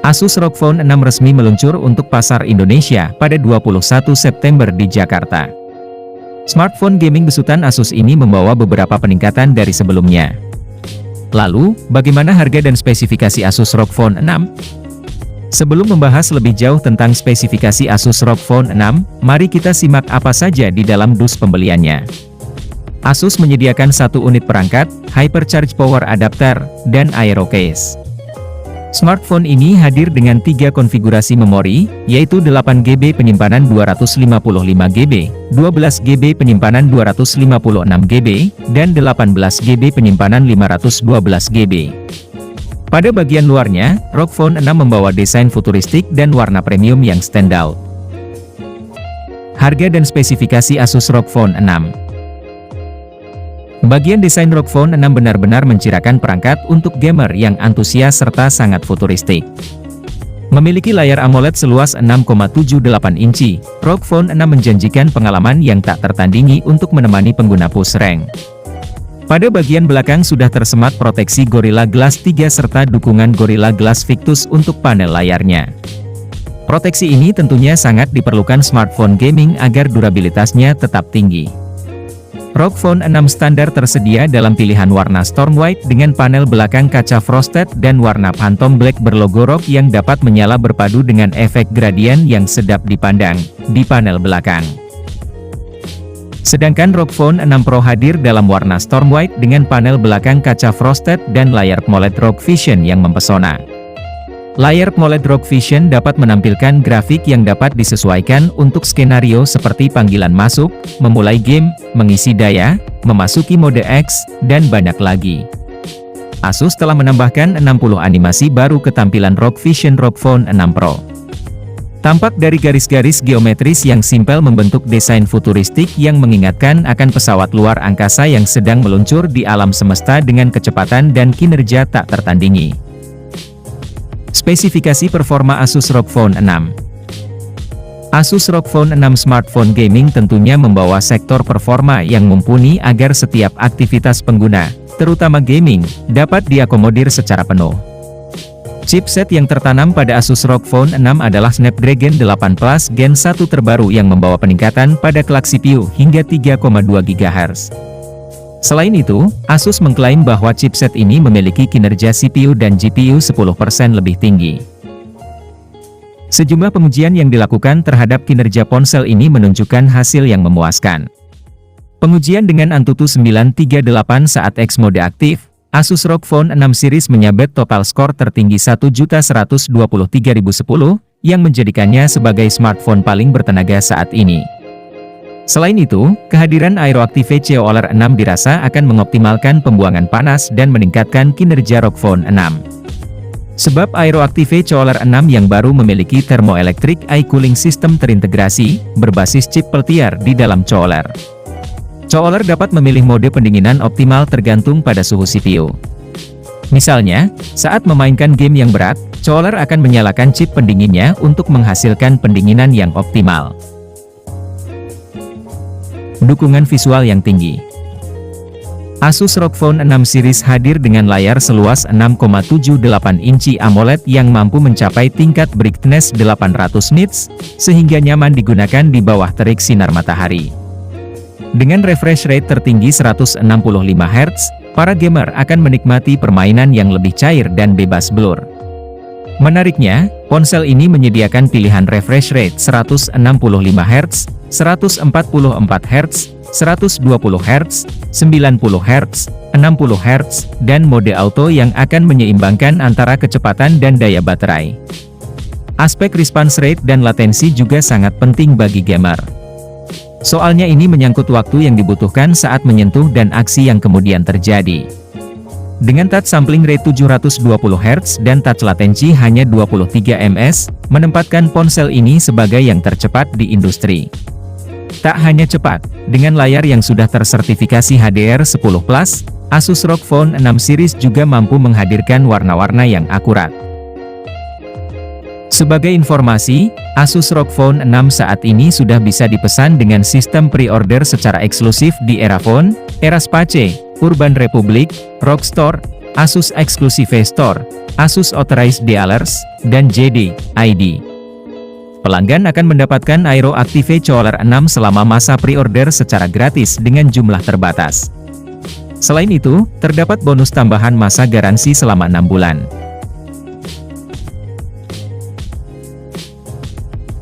Asus ROG Phone 6 resmi meluncur untuk pasar Indonesia pada 21 September di Jakarta. Smartphone gaming besutan Asus ini membawa beberapa peningkatan dari sebelumnya. Lalu, bagaimana harga dan spesifikasi Asus ROG Phone 6? Sebelum membahas lebih jauh tentang spesifikasi Asus ROG Phone 6, mari kita simak apa saja di dalam dus pembeliannya. Asus menyediakan satu unit perangkat, Hypercharge Power Adapter, dan Aero Case. Smartphone ini hadir dengan 3 konfigurasi memori, yaitu 8GB penyimpanan 255GB, 12GB penyimpanan 256GB, dan 18GB penyimpanan 512GB. Pada bagian luarnya, ROG Phone 6 membawa desain futuristik dan warna premium yang standout. Harga dan spesifikasi Asus ROG Phone 6. Bagian desain ROG Phone 6 benar-benar mencirikan perangkat untuk gamer yang antusias serta sangat futuristik. Memiliki layar AMOLED seluas 6,78 inci, ROG Phone 6 menjanjikan pengalaman yang tak tertandingi untuk menemani pengguna push rank. Pada bagian belakang sudah tersemat proteksi Gorilla Glass 3 serta dukungan Gorilla Glass Victus untuk panel layarnya. Proteksi ini tentunya sangat diperlukan smartphone gaming agar durabilitasnya tetap tinggi. ROG Phone 6 standar tersedia dalam pilihan warna Storm White dengan panel belakang kaca frosted dan warna Phantom Black berlogo ROG yang dapat menyala berpadu dengan efek gradien yang sedap dipandang di panel belakang. Sedangkan ROG Phone 6 Pro hadir dalam warna Storm White dengan panel belakang kaca frosted dan layar AMOLED ROG Vision yang mempesona. Layar AMOLED ROG Vision dapat menampilkan grafik yang dapat disesuaikan untuk skenario seperti panggilan masuk, memulai game, mengisi daya, memasuki mode X, dan banyak lagi. Asus telah menambahkan 60 animasi baru ke tampilan ROG Vision ROG Phone 6 Pro. Tampak dari garis-garis geometris yang simpel membentuk desain futuristik yang mengingatkan akan pesawat luar angkasa yang sedang meluncur di alam semesta dengan kecepatan dan kinerja tak tertandingi. Spesifikasi performa Asus ROG Phone 6. Asus ROG Phone 6 smartphone gaming tentunya membawa sektor performa yang mumpuni agar setiap aktivitas pengguna, terutama gaming, dapat diakomodir secara penuh. Chipset yang tertanam pada Asus ROG Phone 6 adalah Snapdragon 8 Plus Gen 1 terbaru yang membawa peningkatan pada clock CPU hingga 3,2 GHz. Selain itu, Asus mengklaim bahwa chipset ini memiliki kinerja CPU dan GPU 10% lebih tinggi. Sejumlah pengujian yang dilakukan terhadap kinerja ponsel ini menunjukkan hasil yang memuaskan. Pengujian dengan Antutu 938 saat X mode aktif, Asus ROG Phone 6 series menyabet total skor tertinggi 1.123.010, yang menjadikannya sebagai smartphone paling bertenaga saat ini. Selain itu, kehadiran AeroActive COLR 6 dirasa akan mengoptimalkan pembuangan panas dan meningkatkan kinerja ROG Phone 6. Sebab AeroActive COLR 6 yang baru memiliki thermoelectric eye cooling system terintegrasi, berbasis chip Peltier di dalam COLR. COLR dapat memilih mode pendinginan optimal tergantung pada suhu CPU. Misalnya, saat memainkan game yang berat, COLR akan menyalakan chip pendinginnya untuk menghasilkan pendinginan yang optimal. Dukungan visual yang tinggi. Asus ROG Phone 6 series hadir dengan layar seluas 6,78 inci AMOLED yang mampu mencapai tingkat brightness 800 nits, sehingga nyaman digunakan di bawah terik sinar matahari. Dengan refresh rate tertinggi 165 Hz, para gamer akan menikmati permainan yang lebih cair dan bebas blur. Menariknya, ponsel ini menyediakan pilihan refresh rate 165 Hz, 144 Hz, 120 Hz, 90 Hz, 60 Hz, dan mode auto yang akan menyeimbangkan antara kecepatan dan daya baterai. Aspek response rate dan latensi juga sangat penting bagi gamer. Soalnya ini menyangkut waktu yang dibutuhkan saat menyentuh dan aksi yang kemudian terjadi. Dengan touch sampling rate 720 Hz dan touch latensi hanya 23 ms, menempatkan ponsel ini sebagai yang tercepat di industri. Tak hanya cepat, dengan layar yang sudah tersertifikasi HDR10+, Asus ROG Phone 6 series juga mampu menghadirkan warna-warna yang akurat. Sebagai informasi, Asus ROG Phone 6 saat ini sudah bisa dipesan dengan sistem pre-order secara eksklusif di Erafone, Eraspace, Urban Republic, ROG Store, Asus Exclusive Store, Asus Authorized Dealers, dan JD ID. Pelanggan akan mendapatkan Aero Active Cooler 6 selama masa pre-order secara gratis dengan jumlah terbatas. Selain itu, terdapat bonus tambahan masa garansi selama 6 bulan.